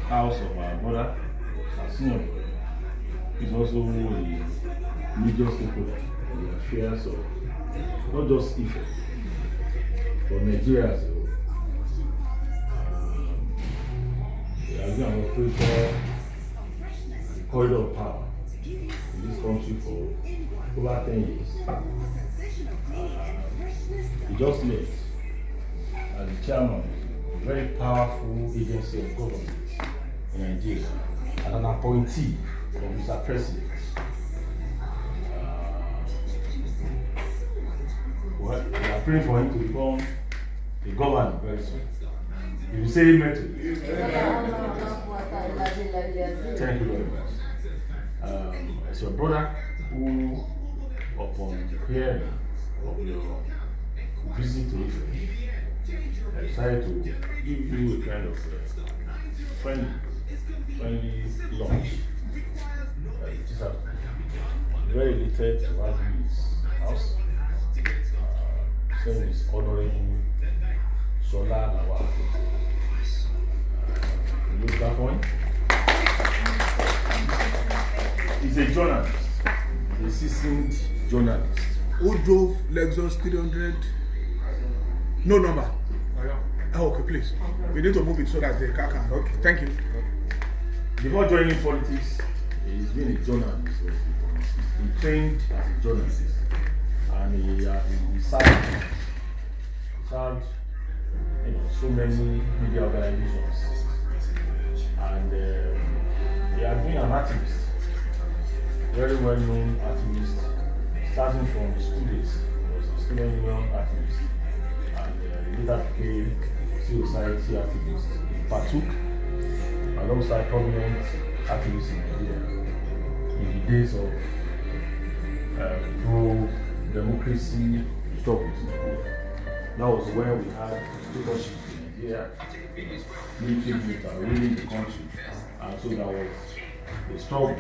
house of our brother, our senior brother, is also a major stakeholder in the affairs of not just Ife, but Nigeria as a whole. He has been an operator, the corridor of power in this country for over 10 years. He just left as the chairman of a very powerful agency of government in Nigeria and an appointee of Mr. President. Well, we are praying for him to become a governor very soon. If you say amen to it. Thank you very much. As your brother who, upon hearing of your visit to Israel, I decided to give you a kind of friendly lunch. Just very elated to have you in his house. Saying is honoring Sola Nawa. You look that one? He's a journalist, a seasoned journalist. Who drove Lexus 300? No number. Oh, okay, please. We need to move it so that the car can. Okay, thank you. Before joining politics, he's been a journalist. He trained as a journalist, and he served so many media organizations, and he has been an activist, very well-known activist, starting from the school days. He was a student union activist, and he later became civil society activist. He partook alongside prominent activists in Nigeria in the days of pro-democracy struggles. That was when we had dictatorship in Nigeria, military units are ruling the country, and so there was a struggle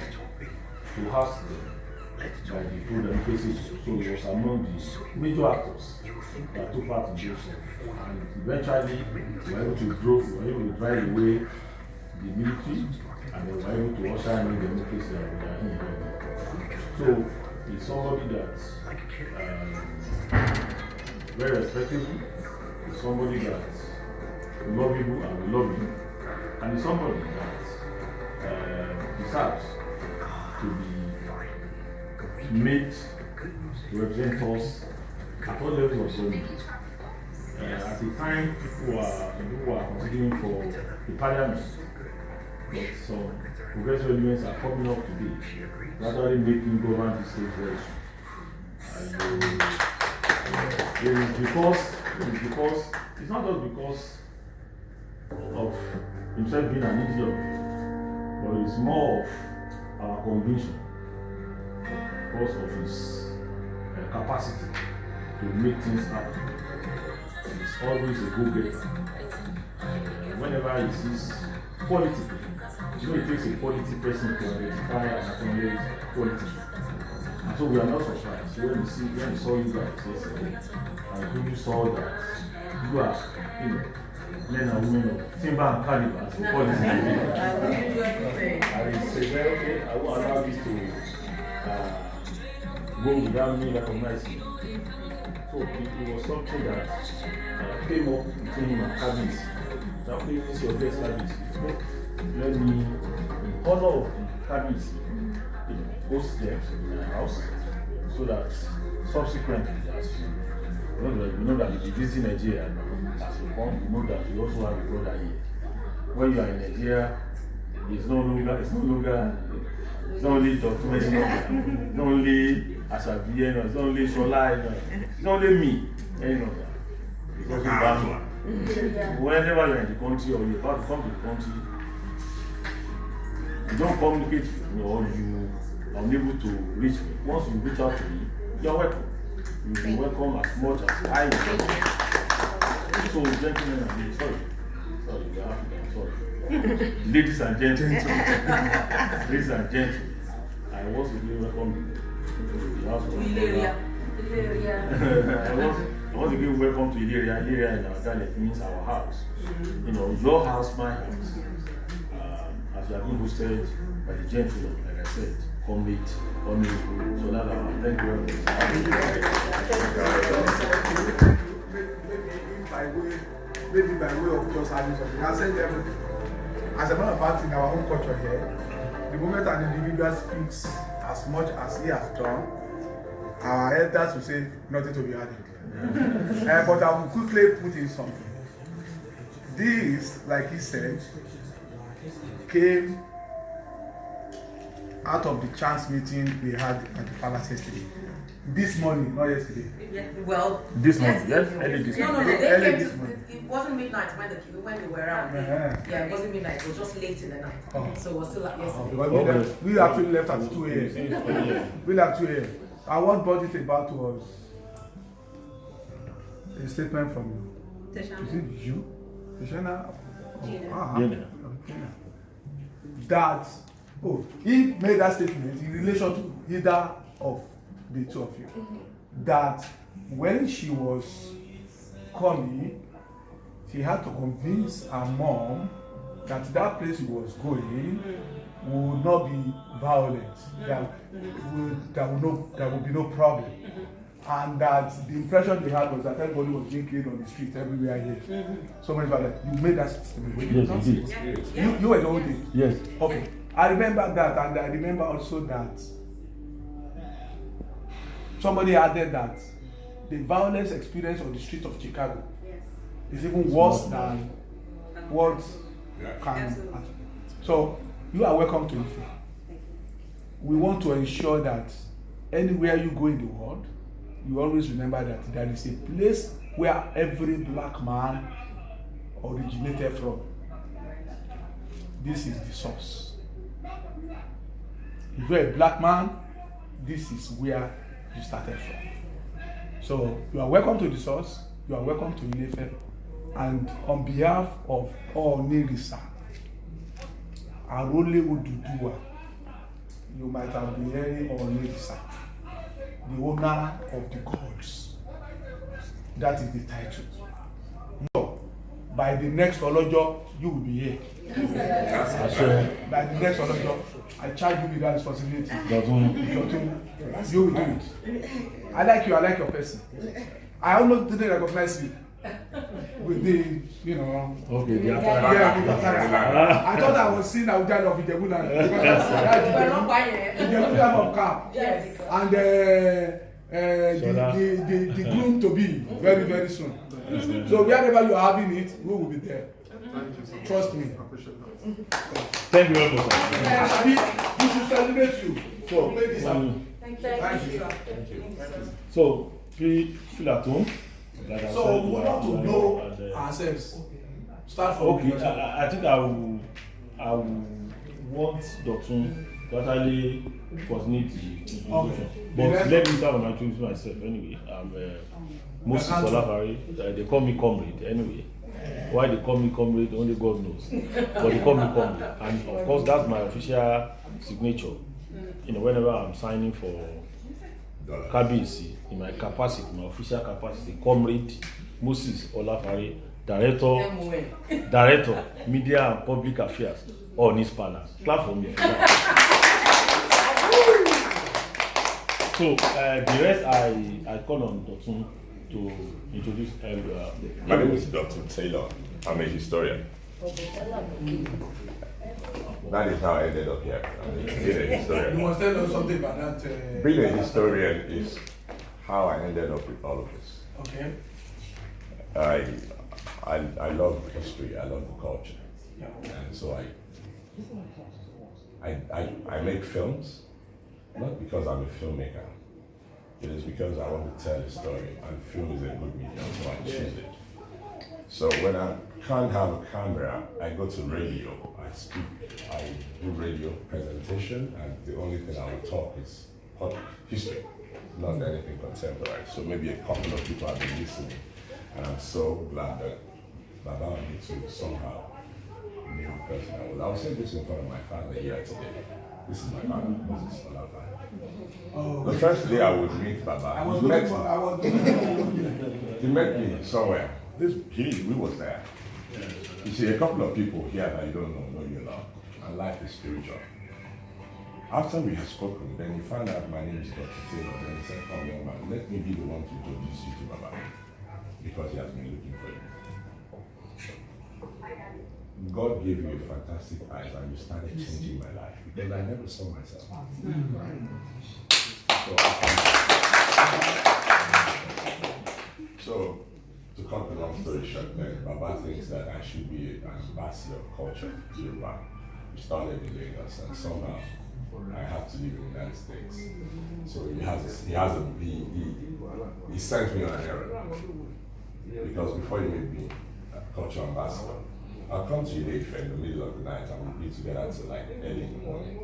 to oust them by the pro-democracy. So he was among the major actors that took part in those, and eventually we were able to drive away the military, and they were able to usher in democracy and we are in. So he's somebody that's very respectable, he's somebody that's lovable and we love him, and he's somebody that deserves to be made to represent us at all levels of government. At the time, people were considering for the parliament, but some progressive elements are coming up today, gradually making government the state very soon. And it's not just because of himself being an idiot, but it's more of our conviction because of his capacity to make things happen. He's always a go-getter. Whenever he sees quality, it takes a quality person to identify and acknowledge quality. And so we are not surprised when we saw you guys yesterday, and people saw that you are, men and women of timber and caliber as a quality. And he said, well, okay, I won't allow this to go without me recognizing. So it was something that came up between him and Cabins. Now, please, this is your best Cabins. Let me, in honor of the Cabins, host them in the house so that subsequently, as you know that if you visit Nigeria as you come, you know that you also have a brother here. When you are in Nigeria, it's no only document, it's not only Asabiye, it's not only Shola, it's not only me, because you have whenever you're in the country or you're about to come to the country, you don't communicate with me or you are unable to reach me. Once you reach out to me, you're welcome. You'll be welcome as much as I will. So, gentlemen, I'm sorry, you're African, sorry. Ladies and gentlemen, I was really welcome to the house of I want to give welcome to Ile-Ife. Ile-Ife in our dialect means our house. Your house, my house. She has been boosted by the gentleman, like I said, comrade, honorable. So that's our thank you very much. Maybe by way of just having something. I said everything. As a matter of fact, in our own culture here, the moment an individual speaks as much as he has done, our elders will say nothing to be added. But I will quickly put in something. This, like he said, came out of the chance meeting we had at the palace yesterday. This morning, not yesterday. Yeah, well, This morning, yes? Early this no, morning. they Early came this to, morning. it wasn't midnight when they were around. Yeah, it wasn't midnight, it was just late in the night. So it was still like yesterday. We actually left at 2 a.m. We left 2 a.m. And what brought it about was a statement from you. Is it you? Tishana? Gina. That, he made that statement in relation to either of the two of you. That when she was coming, she had to convince her mom that that place he was going would not be violent, there would be no problem. And that the impression they had was that everybody was being killed on the street everywhere here. So many people like, you made that statement. Yes, you did. You were the old day. Yes. Okay. I remember that, and I remember also that somebody added that the violence experience on the streets of Chicago is even worse than what can. So you are welcome to Ife. We want to ensure that anywhere you go in the world, you always remember that there is a place where every black man originated from. This is the source. If you're a black man, this is where you started from. So you are welcome to the source, you are welcome to Ile-Ife, and on behalf of all Nirisa, Arole Oduduwa, you might have been hearing on Nirisa, the owner of the gods. That is the title. No, by the next Olojo, you will be here. By the next Olojo, I charge you with that responsibility. Dotun, you will do it. I like you, I like your person. I almost didn't recognize you with the, Okay, I thought I was seeing Abuja of Ijebuland because Ijebuland of Cap. Yes. And the groom to be very, very soon. So wherever you are having it, we will be there. Trust me. Thank you very much. We should celebrate you. So make this happen. Thank you. So, feel at home. Like I So said, we want to know ourselves. Start from okay, I think I will want Dotun to actually coordinate the introduction. But let me start with my introduce myself anyway. I'm Moses Olafari. They call me comrade anyway. Why they call me comrade, only God knows. But they call me comrade. And of course, that's my official signature. Whenever I'm signing for KBC, in my capacity, my official capacity, comrade Moses Olafari, Director, Media and Public Affairs, on his palace. Clap for me. So, the rest I call on Dotun to introduce. My name is Amb.Dotun Taylor. I'm a historian. That is how I ended up here. Being a historian. You must tell us something about that. Being a historian is how I ended up with all of this. Okay. I love history. I love the culture, and so I make films, not because I'm a filmmaker. It is because I want to tell a story, and film is a good medium, so I choose it. So when I can't have a camera, I go to radio. I speak, I do radio presentation, and the only thing I will talk is history, not anything contemporary. So maybe a couple of people have been listening, and I'm so glad that Baba me to somehow knew the person I was. I was saying this in front of my father here today. This is my father, Moses Olafari. Oh, The first day I would meet Baba, he met me somewhere. We was there. You see, a couple of people here that you don't know you now. her life is spiritual. After we had spoken, then he found out my name is Dr. Taylor. Then he said, "Come, young man, let me be the one to introduce you to Baba, because he has been looking for you." God gave you fantastic eyes and you started changing my life, because I never saw myself. So to cut the long story short, then Baba thinks that I should be an ambassador of culture to Yoruba. We started in Lagos, and somehow I have to live in the United States. So he sent me on an errand, because before he made me a culture ambassador, I'll come to Ile-Ife in the middle of the night and we'll be together till like early in the morning.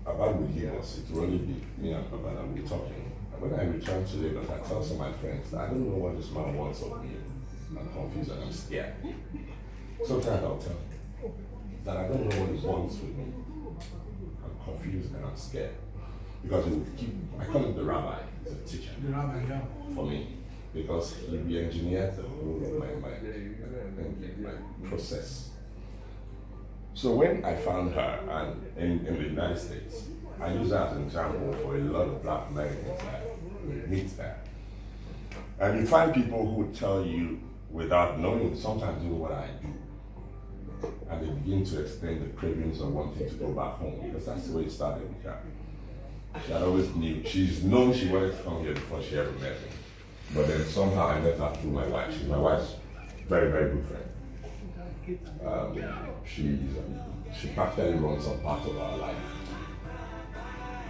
Baba would leave us, it will only be me and Baba and we'll be talking. And when I return to Lagos, I tell some of my friends that I don't know what this man wants of me. I'm confused and I'm scared. Sometimes I'll tell him that I don't know what he wants with me. I'm confused and I'm scared. Because he would keep, I call him the rabbi, he's a teacher. The rabbi, yeah. For me. Because he engineered the whole of my process. So when I found her and in the United States, I use that as an example for a lot of Black Americans that we meet there. And you find people who will tell you without knowing, sometimes even what I do. And they begin to explain the cravings of wanting to go back home, because that's the way it started with her. She had always knew, she's known she wanted to come here before she ever met me. But then somehow I met her through my wife. She's my wife's very, very good friend. She practically runs some part of our life.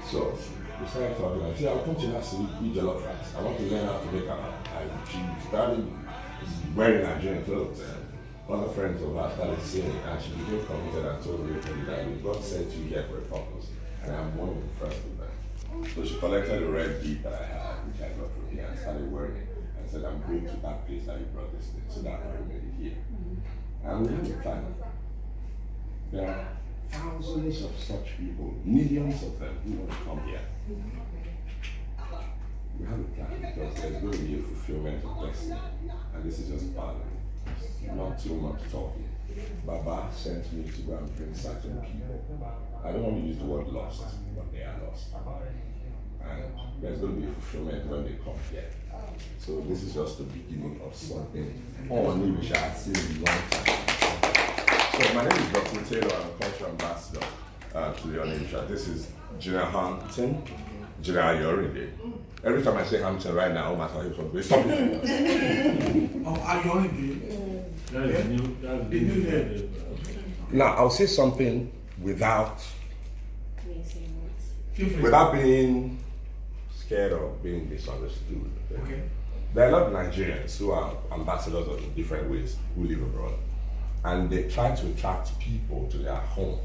So we started talking. I said, "I'll come to you last week, eat jollof rice. I want to learn how to make she started wearing Nigerian clothes, and other friends of ours started seeing it, and she became committed and told me that God sent you here for a purpose, and I'm one of the first of them." So she collected a red bead that I had, which I got from here, and started wearing it, and said, "I'm going to that place that you brought this thing." So that's why I made it here. And we have a plan. There are thousands of such people, millions of them, who want to come here. We have a plan, because there's going to be a fulfillment of destiny. And this is just part of it. Not too much talking. Baba sent me to go and bring certain people. I don't want to use the word lost, but they are lost. And there's going to be a fulfillment when they come here. So this is just the beginning of something only which I have seen in a long time. So my name is Dr. Taylor. I'm a cultural ambassador to the Ile-Ife. This is Junior Hampton, Junior Ayorinde. Every time I say Hampton right now, my son is from this. Oh, Ayorinde. Now I'll say something without being scared of being misunderstood. Okay. There are a lot of Nigerians who are ambassadors of different ways who live abroad, and they try to attract people to their home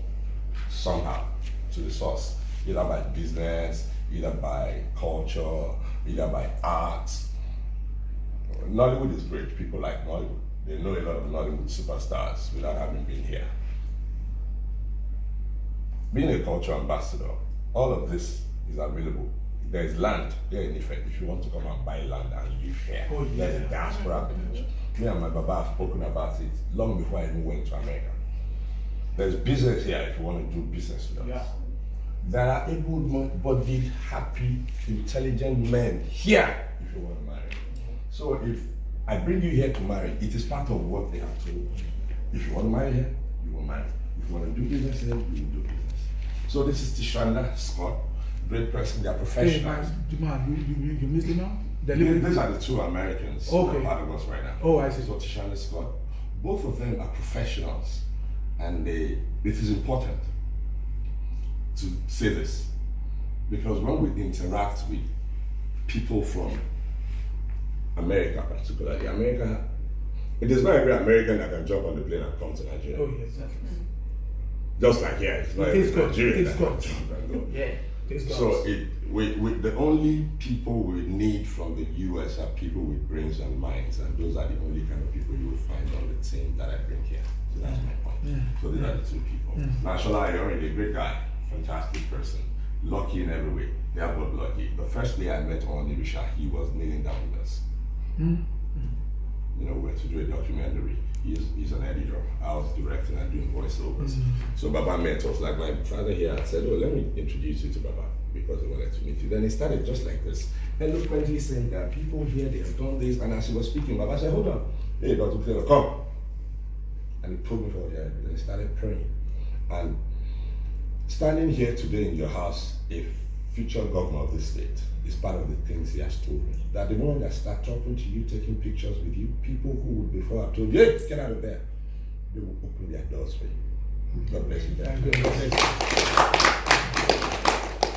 somehow, to the source, either by business, either by culture, either by art. Nollywood is great. People like Nollywood. They know a lot of Nollywood superstars without having been here. Being a cultural ambassador, all of this is available. There is land here in Ife. If you want to come and buy land and live here, there's a diaspora village. Me and my Baba have spoken about it long before I even went to America. There's business here if you want to do business with us. Yeah. There are able-bodied, happy, intelligent men here if you want to marry. So if I bring you here to marry, it is part of what they have told you. If you want to marry here, you will marry. If you want to do business here, you will do business. So this is Tishanda Scott, great person, they are professionals. Hey, man, you missed it now? These are the two Americans who are part of us right now. Oh, I see. So Tishanda Scott, both of them are professionals, and it is important to say this, because when we interact with people from America particularly, it is not every American that can jump on the plane and come to Nigeria. Oh, yes, exactly. Just like here, it's not every Nigerian that can jump and go. Yeah. So the only people we need from the US are people with brains and minds, and those are the only kind of people you will find on the team that I bring here. So that's my point. Yeah. So these are the two people. National Ayorinde, a great guy, fantastic person, lucky in every way. They are both lucky. The first day I met on Ile-Ife, he was kneeling down with us. You know, we were to do a documentary. He's an editor. I was directing and doing voiceovers. So Baba met us, like my father here had said, oh, let me introduce you to Baba because he wanted to meet you. Then he started just like this, eloquently saying that people here, they have done this. And as he was speaking, Baba said, hold on, hey, Dr. Taylor, come. And he pulled me forward here and he started praying. And standing here today in your house, a future governor of this state, is part of the things he has told me. That the moment I start talking to you, taking pictures with you, people who would before have told you, hey, get out of there, they will open their doors for you. God bless you.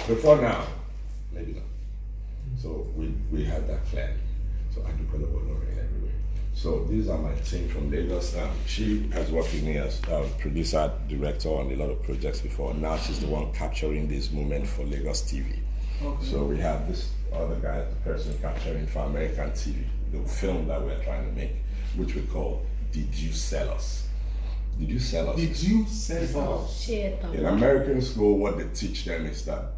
Before now, maybe not. So we have that clear. So I do call it in every way. So these are my team from Lagos. She has worked with me as producer, director on a lot of projects before. Now she's the one capturing this moment for Lagos TV. Okay. So we have this other guy, the person capturing for American TV, the film that we're trying to make, which we call Did You Sell Us? Did you sell us? Did you sell us? In American school, what they teach them is that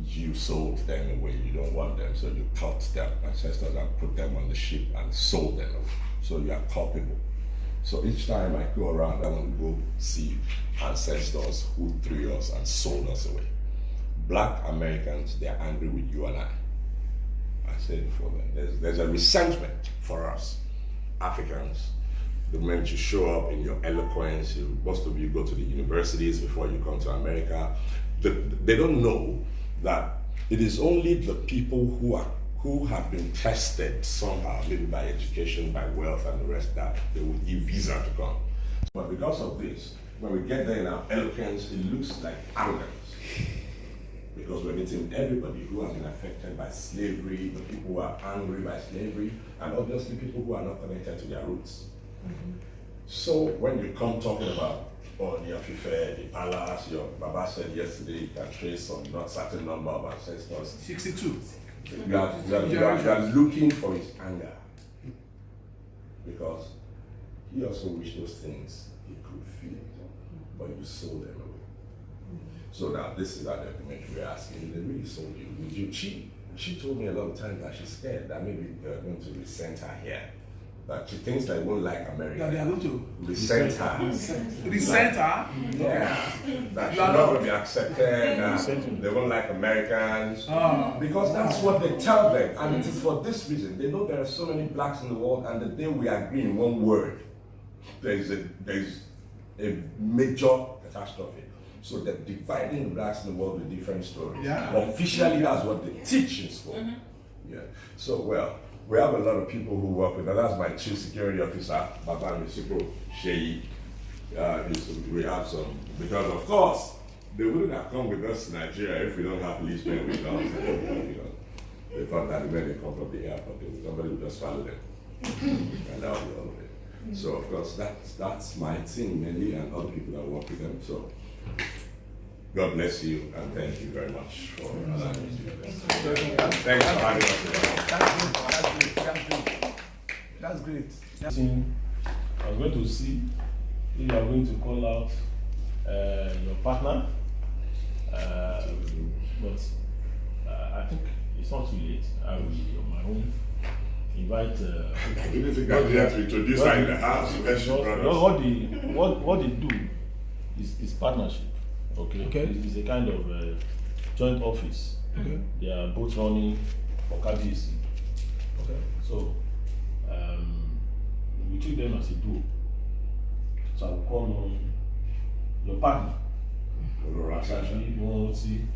you sold them away, you don't want them, so you cut their ancestors and put them on the ship and sold them away. So you are culpable. So each time I go around, I want to go see ancestors who threw us and sold us away. Black Americans, they're angry with you and I said it before them. There's a resentment for us, Africans. The moment you show up in your eloquence, most of you go to the universities before you come to America. They don't know that it is only the people who have been tested somehow, maybe by education, by wealth and the rest, that they will give visa to come. But because of this, when we get there in our eloquence, it looks like arrogance. Because we're meeting everybody who has been affected by slavery, the people who are angry by slavery, and obviously people who are not connected to their roots. So when you come talking about Ile-Ife, the palace, your Baba said yesterday you can trace some not certain number of ancestors. 62. You are looking for his anger. Because he also wished those things he could feel, but you sold them away. So now this is our document we're asking. They really sold you. Would you? She told me a lot of times that she's scared that maybe they're going to resent her here. That she thinks they won't like America. That they are going to resent her. Resent her? Yeah. That she's not going to be accepted. They won't like Americans. Because that's what they tell them. And it is for this reason. They know there are so many blacks in the world, and the day we agree in one word, there's a major catastrophe. So they're dividing the blacks in the world with different stories. Yeah. Officially, that's what they teach in school. Yeah. So, well, we have a lot of people who work with us. That's my chief security officer, Baba Misipo Sheyi. We have some, because of course, they wouldn't have come with us to Nigeria if we don't have policemen with us. They thought that when they come from the airport, somebody would just follow them. And that would be all of it. So, of course, that's my team mainly, and other people that work with them. So, God bless you, and thank you very much for allowing me to do this. Thanks for having us. That's great. I was going to see if you are going to call out your partner, but I think it's not too late. I will, on my own, invite. We need to get here to introduce her in the house. What they do is partnership. Okay. It's a kind of joint office. Okay. They are both running for KBC. Okay. So we treat them as a duo. So I will call on your partner. You won't see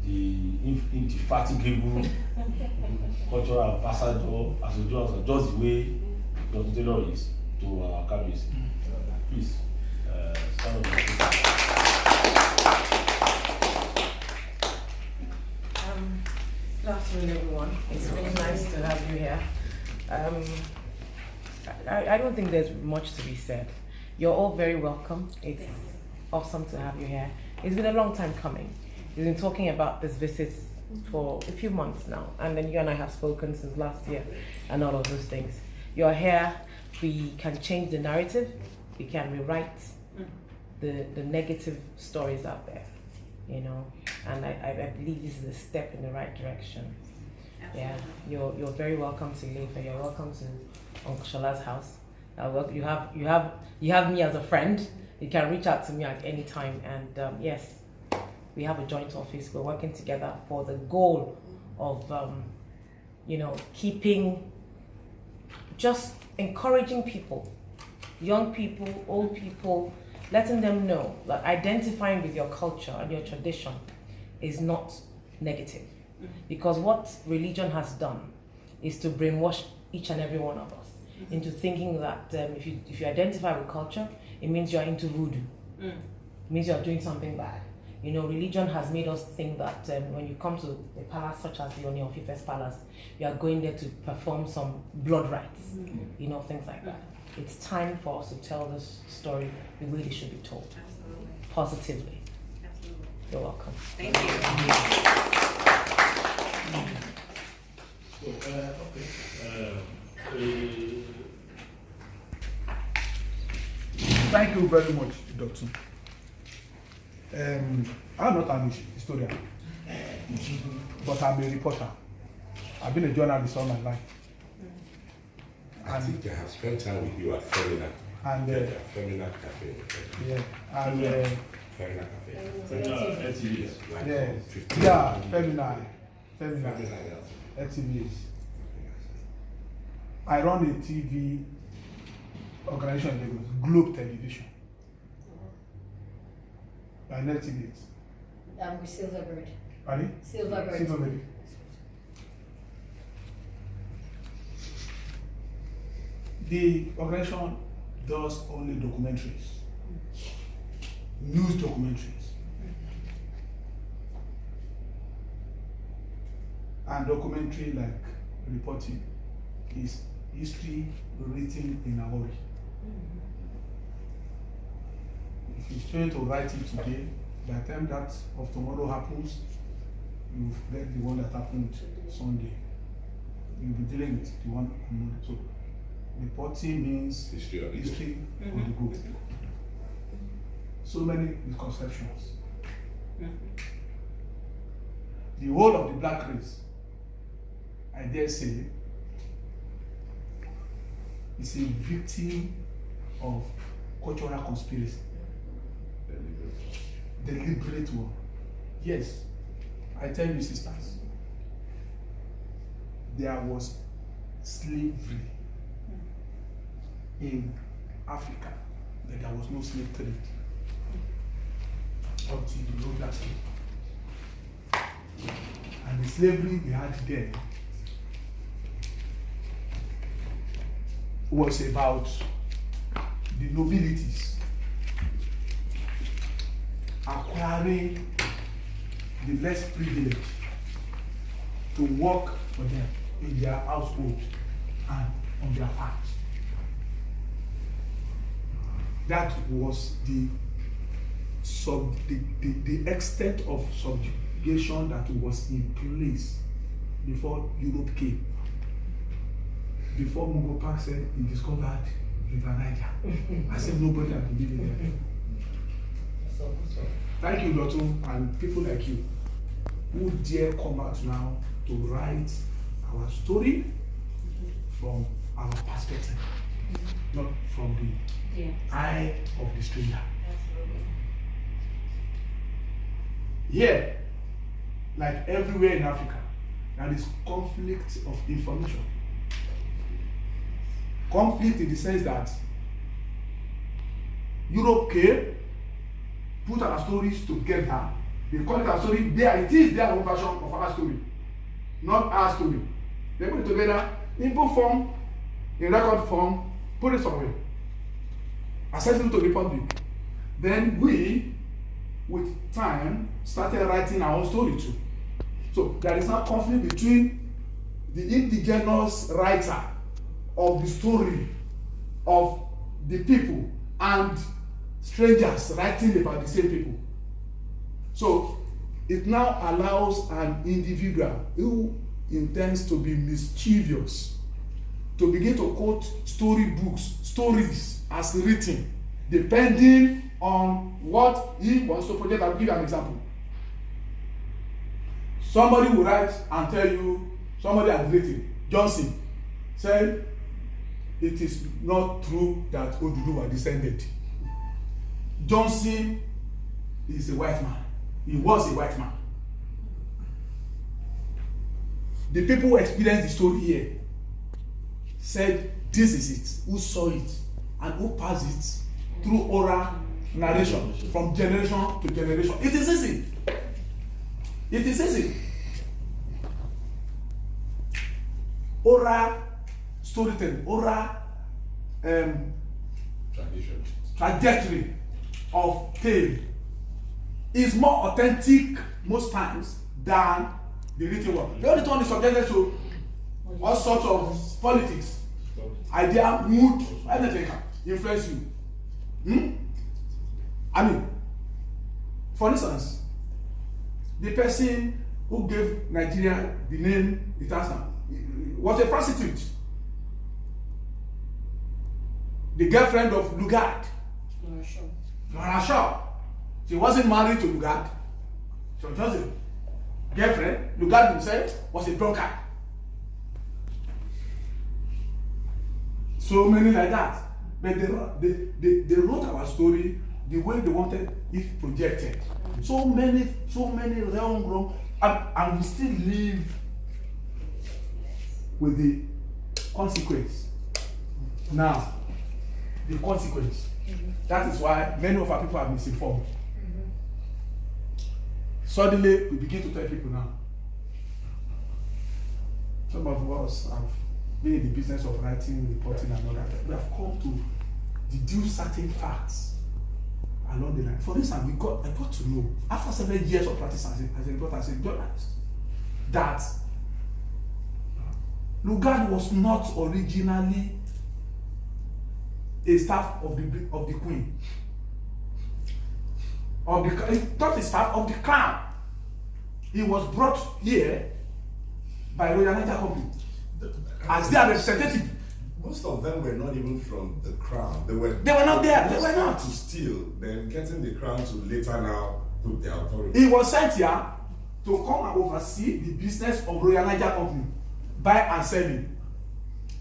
the indefatigable cultural ambassador, just the way Dr. Taylor is to our KBC. Please stand up. Good afternoon, everyone. It's really nice to have you here. I don't think there's much to be said. You're all very welcome. It's awesome to have you here. It's been a long time coming. We've been talking about this visit for a few months now, and then you and I have spoken since last year and all of those things. You're here. We can change the narrative. We can rewrite the negative stories out there. You know, and I believe this is a step in the right direction. Yeah, you're very welcome to Ile-Ife. You're welcome to Uncle Shola's house. You have me as a friend. You can reach out to me at any time. And yes, we have a joint office. We're working together for the goal of, keeping, just encouraging people, young people, old people, letting them know that identifying with your culture and your tradition is not negative. Because what religion has done is to brainwash each and every one of us into thinking that if you identify with culture, it means you're into voodoo. It means you're doing something bad. Religion has made us think that when you come to a palace such as the Ile-Ife's palace, you are going there to perform some blood rites, things like that. It's time for us to tell this story the way it should be told, positively. Absolutely. You're welcome. Thank you. Thank you very much, Dotun. I'm not an historian, but I'm a reporter. I've been a journalist all my life. I think I have spent time with you at Femina. And Femina Cafe. yeah, and Femina Cafe. Femina, LTVs. I run a TV organization in Lagos, Globe Television. And LTVs. With Silverbird. Pardon? Silverbird. Silverbird. The organization does only documentaries, news documentaries, and documentary like reporting is history written in a hurry. If you fail to write it today, by the time that of tomorrow happens, you get the one that happened Sunday. You'll be dealing with the one on Monday. So reporting means history of the group. So many misconceptions. The whole of the black race, I dare say, is a victim of cultural conspiracy. Deliberate one. Yes, I tell you, sisters, there was slavery in Africa, but there was no slave trade until the Roman slave. And the slavery we had there was about the nobilities acquiring the less privileged to work for them in their household and on their farms. That was the extent of subjugation that was in place before Europe came. Before Mungo Park said he discovered River Niger. I said nobody had been living there. Thank you, Dotun, and people like you who dare come out now to write our story from our perspective, not from the eye of the stranger. Here, like everywhere in Africa, there is conflict of information. Conflict in the sense that Europe came, put our stories together, they call it our story, it is their own version of our story, not our story. They put it together in book form, in record form, put it somewhere, accessible to the public. Then we, with time, started writing our own story too. So there is now conflict between the indigenous writer of the story of the people and strangers writing about the same people. So it now allows an individual who intends to be mischievous to begin to quote stories as written, depending on what he wants to project. I'll give you an example. Somebody will write and tell you, somebody has written, Johnson said, it is not true that Oduduwa descended. Johnson is a white man. He was a white man. The people who experienced the story here said this is it, who saw it, and who passed it through oral narration from generation to generation. It is easy. It is easy. Oral storytelling, oral trajectory of tale is more authentic most times than the written one. The only one is subjected to all sorts of politics, idea, mood, anything can influence you. I mean, for instance, the person who gave Nigeria the name it has now was a prostitute. The girlfriend of Lugard, Nora Shaw. She wasn't married to Lugard. She was just a girlfriend. Lugard himself was a drunkard. So many like that. But they wrote our story the way they wanted it projected. So many wrong, and we still live with the consequence. Now, the consequence. That is why many of our people are misinformed. Suddenly, we begin to tell people now. Some of us have been in the business of writing, reporting, and all that. We have come to deduce certain facts along the line. For instance, I got to know, after several years of practice as a reporter, as a journalist, that Lugard was not originally a staff of the Queen. Not a staff of the Crown. He was brought here by Royal Niger Company as their representative. Most of them were not even from the crown. They were not there. They were not. To steal, then getting the crown to later now put the authority. He was sent here to come and oversee the business of Royal Niger Company, buy and selling.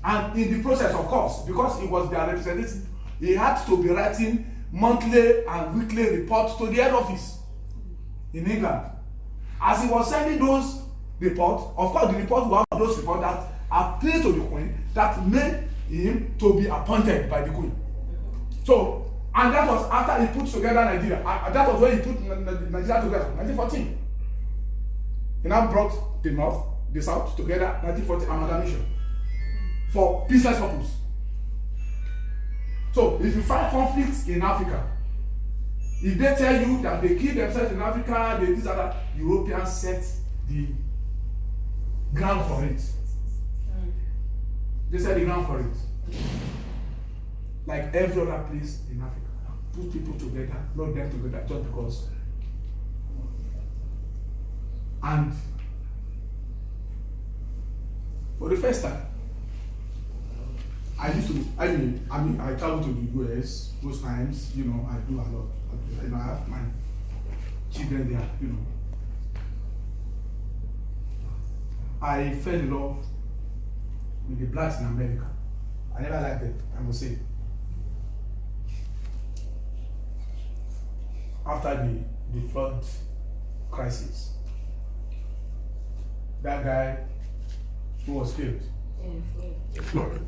And in the process, of course, because he was their representative, he had to be writing monthly and weekly reports to the head office in England. As he was sending those reports, of course, the report were those reports that appealed to the Queen, that made him to be appointed by the Queen. So, and that was after he put together Nigeria. That was when he put Nigeria together, 1914. He now brought the North, the South together, 1940 amalgamation, for business purpose. So, if you find conflicts in Africa, if they tell you that they kill themselves in Africa, they this other, Europeans set the ground for it. They set the ground for it. Like every other place in Africa. Put people together, not them together, just because. And for the first time, I travel to the US most times, I do a lot. I have my children there, I fell in love with the blacks in America. I never liked it, I must say. After the flood crisis, that guy who was killed. Florida.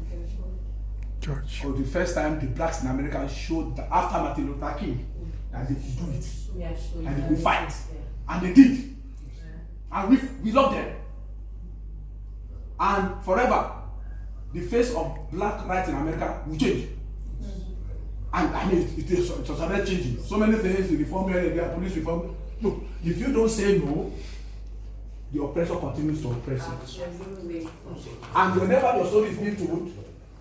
Church. For the first time, the blacks in America showed that after Martin Luther King, that they could do it. And they could fight. And they did. And we love them. And forever, the face of black rights in America will change. And it was already changing. So many things, the reform here, the police reform. No, if you don't say no, the oppressor continues to oppress you. And whenever your story is being told,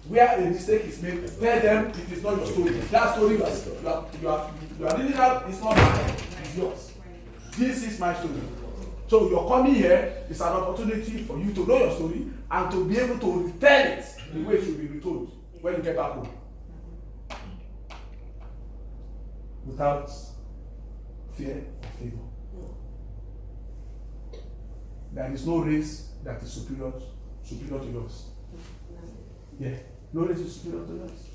where a mistake is made, tell them it is not your story. That story you are reading out is not mine, it's yours. This is my story. So your coming here is an opportunity for you to know your story and to be able to retell it the way it should be retold when you get back home. Without fear or favor. There is no race that is superior to yours. Yeah, no race is superior to yours.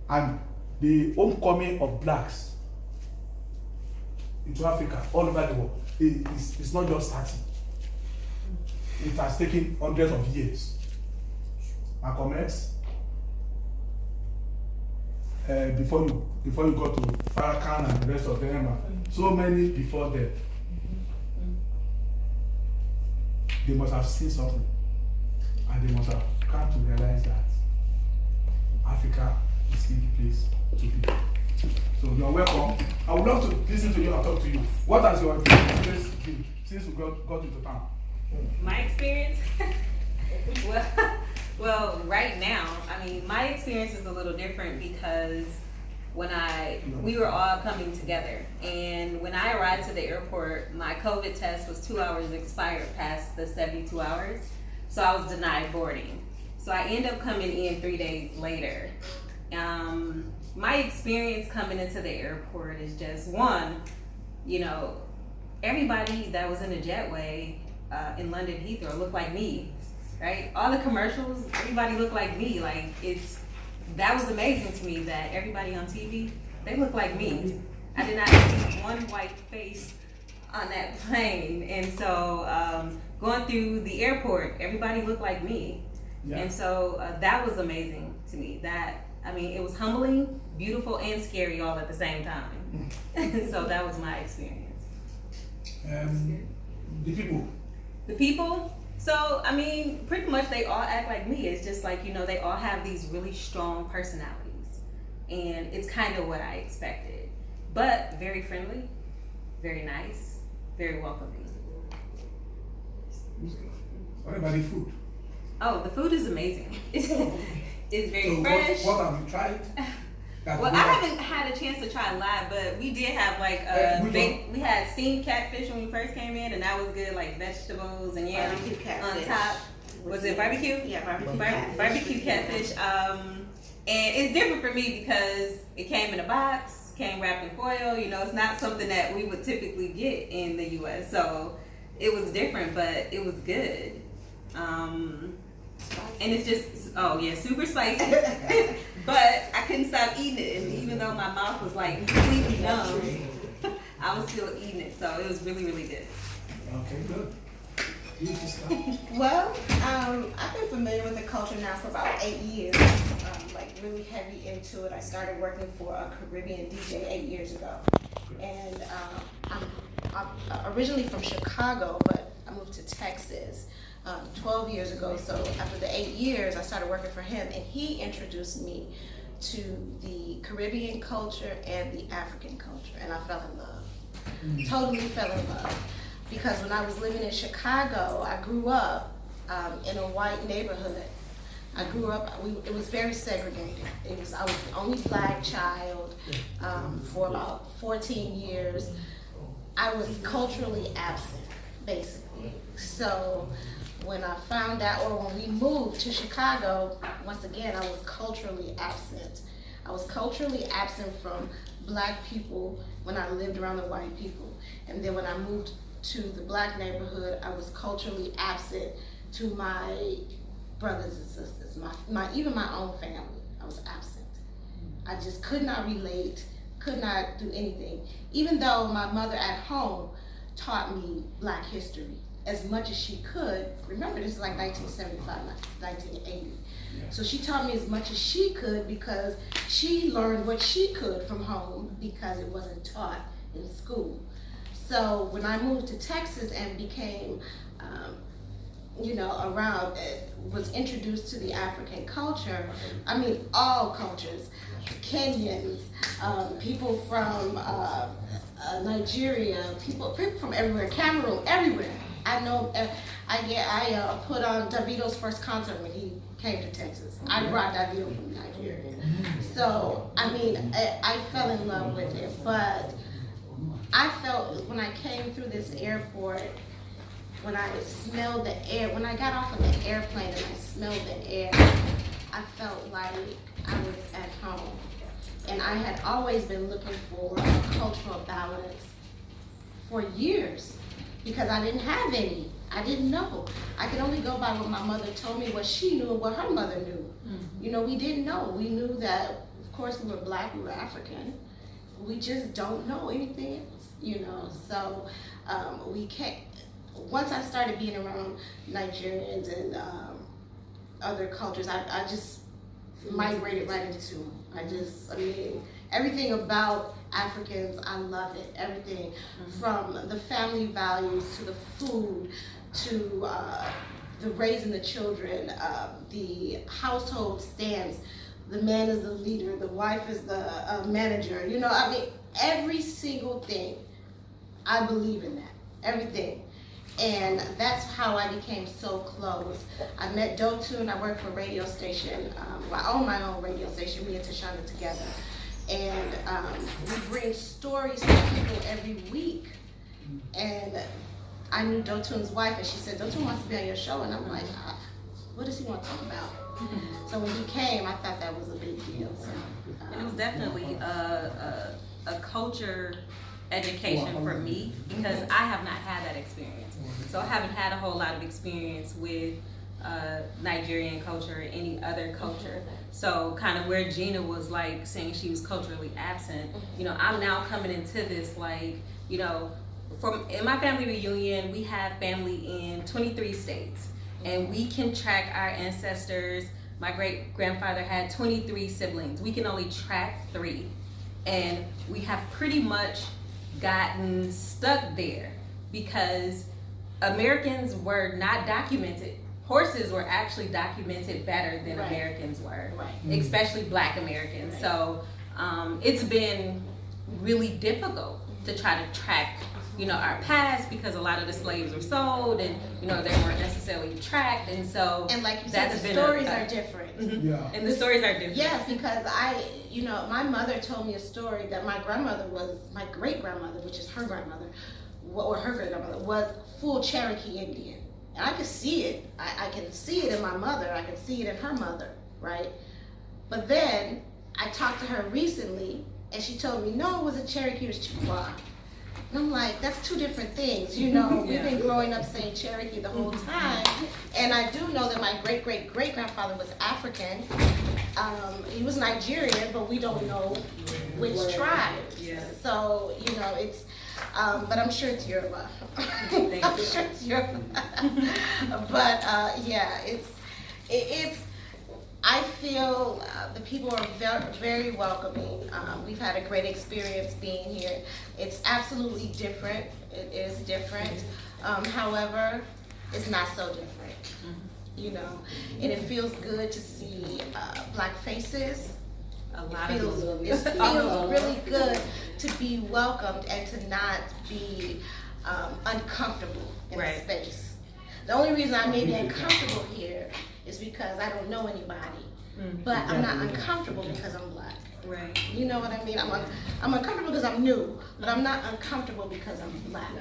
And the homecoming of blacks into Africa all over the world it's not just starting. It has taken hundreds of years. Malcolm X, before you got to Farrakhan and the rest of them, so many before them, they must have seen something, and they must have come to realize that Africa is still the place to be. So you are welcome. I would love to listen to you and talk to you. What has your experience been since we got into town? My experience? well, right now, I mean, my experience is a little different because we were all coming together, and when I arrived to the airport, my COVID test was 2 hours expired past the 72 hours, so I was denied boarding. So I ended up coming in 3 days later. My experience coming into the airport is just one, you know, everybody that was in the jetway in London Heathrow looked like me, right? All the commercials, everybody looked like me. Like that was amazing to me that everybody on TV, they look like me. I did not see one white face on that plane. And so going through the airport, everybody looked like me. Yeah. And so that was amazing to me. It was humbling, beautiful, and scary all at the same time. So that was my experience. The people? So, I mean, pretty much they all act like me. It's just like, you know, they all have these really strong personalities. And it's kind of what I expected. But very friendly, very nice, very welcoming. What about the food? Oh, the food is amazing. It's very fresh. What have you tried? Well, I haven't had a chance to try live, but we did have we had steamed catfish when we first came in, and that was good, like vegetables and barbecue catfish. On top. Was it barbecue? Yeah, barbecue catfish. And it's different for me because it came in a box, came wrapped in foil. You know, it's not something that we would typically get in the U.S. So it was different, but it was good. And it's just, super spicy. But I couldn't stop eating it, and even though my mouth was like completely numb, I was still eating it. So it was really, really good. Okay, good. Well, I've been familiar with the culture now for about 8 years, like really heavy into it. I started working for a Caribbean DJ 8 years ago, and I'm originally from Chicago, but I moved to Texas 12 years ago. So after the 8 years, I started working for him, and he introduced me to the Caribbean culture and the African culture, and I fell in love. Totally fell in love. Because when I was living in Chicago, I grew up in a white neighborhood. I grew up, it was very segregated. I was the only black child for about 14 years. I was culturally absent, basically. So when I found out, or when we moved to Chicago, once again, I was culturally absent. I was culturally absent from black people when I lived around the white people. And then when I moved to the black neighborhood, I was culturally absent to my brothers and sisters, even my own family. I was absent. I just could not relate, could not do anything. Even though my mother at home taught me black history as much as she could. Remember, this is like 1975, 1980. Yeah. So she taught me as much as she could because she learned what she could from home because it wasn't taught in school. So when I moved to Texas and became, was introduced to the African culture, I mean all cultures, Kenyans, people from Nigeria, people from everywhere, Cameroon, everywhere. I know, I put on Davido's first concert when he came to Texas. I brought Davido from Nigeria. So, I fell in love with it, but I felt when I came through this airport, when I smelled the air, when I got off of the airplane and I smelled the air, I felt like I was at home. And I had always been looking for a cultural balance for years because I didn't have any. I didn't know. I could only go by what my mother told me, what she knew and what her mother knew. Mm-hmm. We didn't know. We knew that course, we were Black, we were African. We just don't know anything else, you know. So we can't. Once I started being around Nigerians and other cultures, I just migrated right into them. I mean, everything about Africans, I love it. Everything from the family values to the food to the raising the children, the household stance. The man is the leader, the wife is the manager. You know, I mean, every single thing, I believe in that. Everything. And that's how I became so close. I met Dotun. I worked for a radio station. I own my own radio station, me and Tashana together. And we bring stories to people every week. And I knew Dotun's wife, and she said, Dotun wants to be on your show. And I'm like, what does he want to talk about? So when he came, I thought that was a big deal. So, and it was definitely a culture education for me, because I have not had that experience. So I haven't had a whole lot of experience with Nigerian culture or any other culture. So kind of where Gina was like saying she was culturally absent, you know, I'm now coming into this like, you know, in my family reunion, we have family in 23 states. And we can track our ancestors. My great-grandfather had 23 siblings. We can only track 3. And we have pretty much gotten stuck there because Americans were not documented. Horses were actually documented better than Americans were, especially Black Americans. So it's been really difficult to try to track, you know, our past, because a lot of the slaves were sold and, you know, they weren't necessarily tracked. And so, and like you said, the stories are different. Yeah. And the stories are different. Yes, because you know, my mother told me a story that my grandmother was, my great-grandmother, which is her grandmother, or her great-grandmother, was full Cherokee Indian. And I could see it. I can see it in my mother. I can see it in her mother, right? But then I talked to her recently, and she told me, no, it wasn't Cherokee, it was Chippewa. And I'm like, that's 2 different things, you know. We've been growing up saying Cherokee the whole time. And I do know that my great-great-great-grandfather was African. He was Nigerian, but we don't know which tribe. So, you know, it's, but I'm sure it's Yoruba. I'm sure it's Yoruba. But yeah, it's, I feel the people are very, very welcoming. We've had a great experience being here. It's absolutely different. It is different. However, it's not so different. You know, and it feels good to see Black faces. It feels really good to be welcomed and to not be uncomfortable in a space. The only reason I may be uncomfortable here is because I don't know anybody, but I'm not uncomfortable because I'm Black. Right. You know what I mean? I'm uncomfortable because I'm new, but I'm not uncomfortable because I'm Black.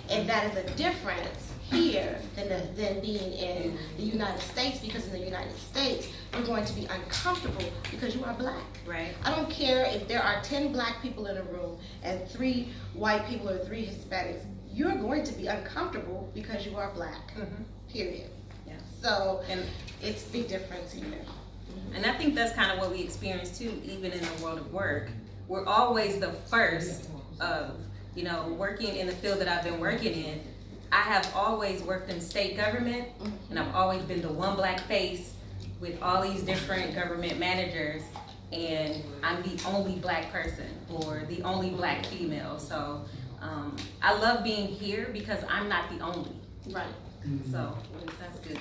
And that is a difference here than being in the United States, because in the United States, you're going to be uncomfortable because you are Black. Right. I don't care if there are 10 Black people in a room and 3 white people or 3 Hispanics. You're going to be uncomfortable because you are Black. Period. Yeah. So, and it's a big difference here. And I think that's kind of what we experience too, even in the world of work. We're always the first of, you know, working in the field that I've been working in. I have always worked in state government, and I've always been the one Black face with all these different government managers, and I'm the only Black person or the only Black female. So I love being here because I'm not the only. Right. So that's good.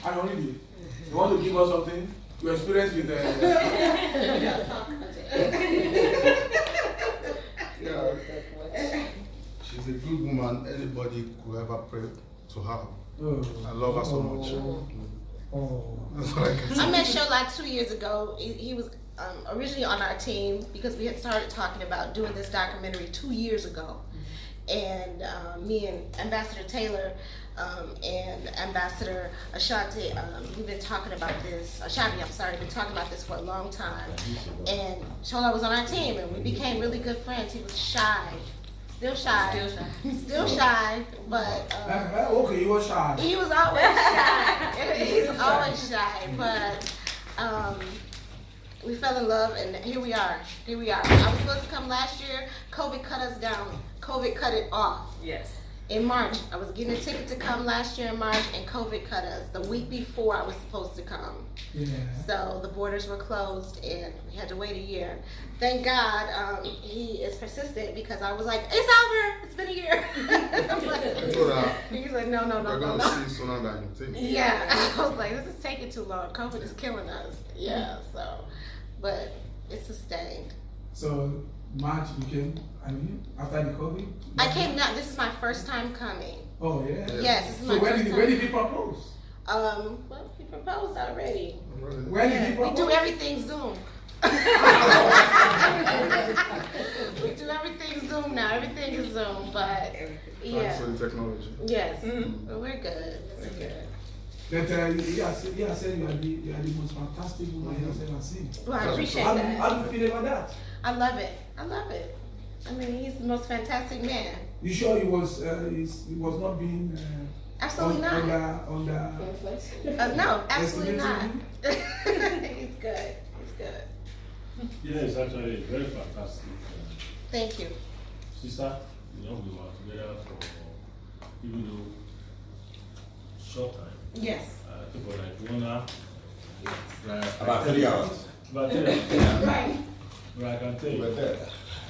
I only did. You want to give us something? Your experience with She's a good woman. Anybody could ever pray to her. I love her so much. That's what I can say. I met Shola 2 years ago. He was originally on our team because we had started talking about doing this documentary 2 years ago. And me and Ambassador Taylor and Ambassador Ashanti, we've been talking about this. Ashanti, I'm sorry, been talking about this for a long time. And Shola was on our team, and we became really good friends. He was shy, Still shy. Still shy, but Okay, you were shy. he was always shy. He's always shy, but we fell in love, and here we are. I was supposed to come last year. COVID cut us down. COVID cut it off. Yes. In March, I was getting a ticket to come last year in March, and COVID cut us. The week before I was supposed to come. Yeah. So the borders were closed, and we had to wait a year. Thank God he is persistent, because I was like, it's over. It's been a year. He's like, no. We're going to see sooner than you think. Yeah, I was like, this is taking too long. COVID is killing us. Yeah, so, but it's sustained. So March you came, after the COVID? I came now. This is my first time coming. Oh yeah? Yes, this is my So first time. when did he propose? Well, he proposed already. When did he We propose? do everything Zoom. We do everything Zoom now. Everything is Zoom, but Thanks yeah. for the technology. Yes, but we're good. We're good. That he has said you are the most fantastic woman he has ever seen. Well, I appreciate How that. do you feel about that? I love it. I mean, he's the most fantastic man. You sure he was not being Absolutely not. under No, absolutely not. estimating He's good. He's good. Yeah, it's actually very fantastic. Thank you. Sister, we were together for even though short time. Yes. I think for like 1 hour. About 3 hours. About 3 hours. Right. But I can tell you, Right there.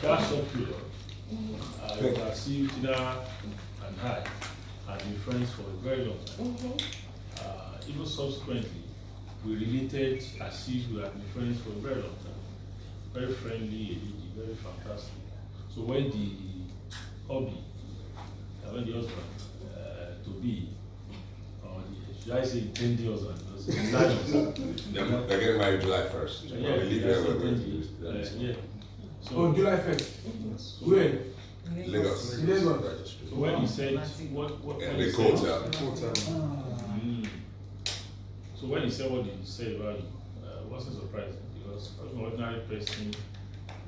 that short period, you can see Tina and I have been friends for a very long time. Even subsequently, we related as if we have been friends for a very long time. Very friendly, a lady, very fantastic. So when the husband, to be, or should I say intended husband, They're getting married July 1st. yeah, yeah. on So, July 1st. Where? Lagos. Lagos. so when he said, what And when they he called said, her. So when he said what he said about you, wasn't surprising, because an ordinary person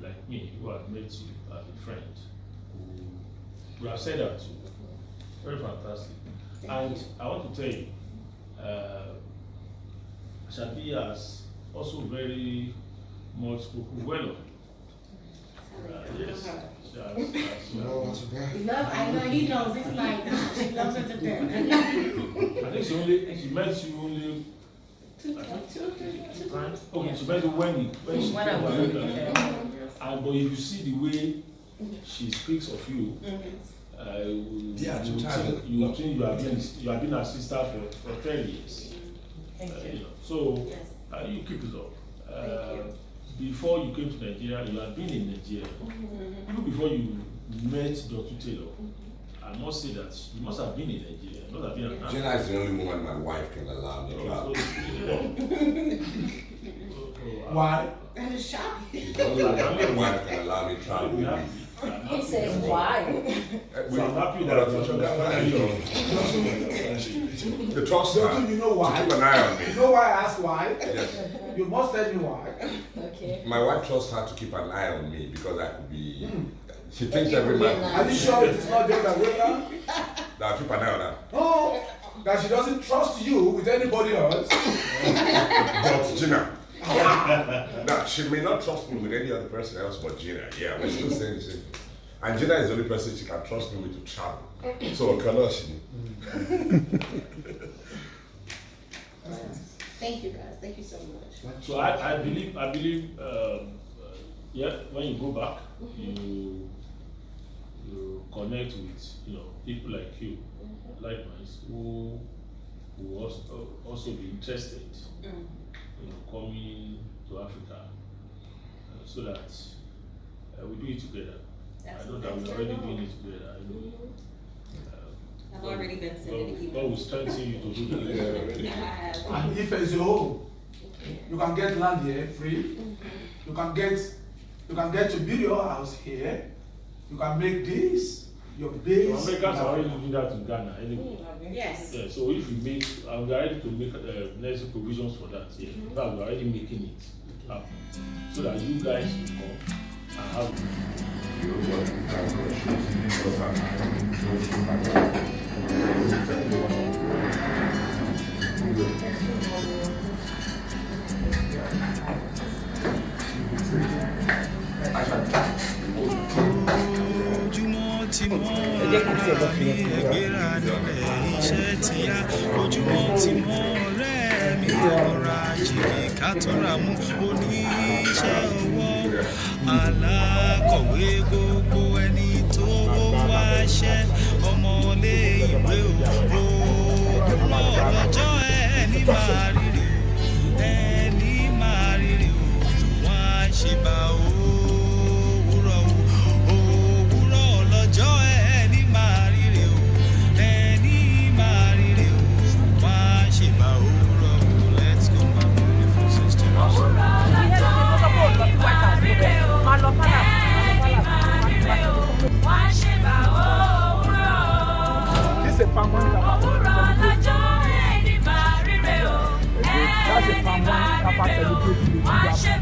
like me who had met you as a friend who would have said that to you. Very fantastic. And I want to tell you, Shabi has also very much spoken well of you. Yes. I know he knows. It's like she loves her to death. I think she met you only Two times. Okay, she met you when she When I came was to America. there. But if you see the way she speaks of you, you think you have been a sister for 10 years. Thank you. So you keep it up. Before you came to Nigeria, you had been in Nigeria. Even before you met Dr. Taylor, I must say that you must have been in Nigeria. You must have been an Jenna is the only woman my wife can allow me to travel. Why? That is shocking. She's the only woman my wife can allow me to travel with me. He says why? So I'm happy that The trust her. Don't you know why? Keep an eye on me. You know why I asked why? Yes. You must tell me why. Okay. My wife trusts her to keep an eye on me because I could be. She thinks every man. Are you sure it is not the other way around? That I keep an eye on her. No, that she doesn't trust you with anybody else. But Gina. Now, she may not trust me with any other person else but Gina. Yeah, we're still saying the same thing. And Gina is the only person she can trust me with to travel. So, Kaloshi. Thank you guys. Thank you so much. So I believe, yeah, when you go back, you connect with people like you, likewise, who will also be interested in coming to Africa, so that we do it together. I know that we're already doing it together. I've already been sending emails. God will strengthen you to do that. And if it's your home, you can get land here free. You can get to build your house here. You can make this your base. Americans are already doing that in Ghana anyway. Yes. Yeah, so if we make, we are ready to make necessary provisions for that. Yeah, but we are already making it happen, so that you guys will come have what shows ojúmọ́ ti mọ́ ọ̀rẹ́ mi ọ̀rọ̀ àjèjì kátólà mú oníṣẹ́ ọwọ́ alákọ̀wé gbogbo ẹni tó wáṣẹ́ ọmọlé ìwé òwúrọ̀ lọ́jọ́ ẹni máa rírì ẹni máa rírì wọ́n á ṣe bá òwúrọ̀ òwúrọ̀ lọ́jọ́ ẹni máa rírì ẹni máa rírì wọ́n á ṣe bá òwúrọ̀. Let's go my beautiful sister. This is a palm wine that's a palm wine celebrating the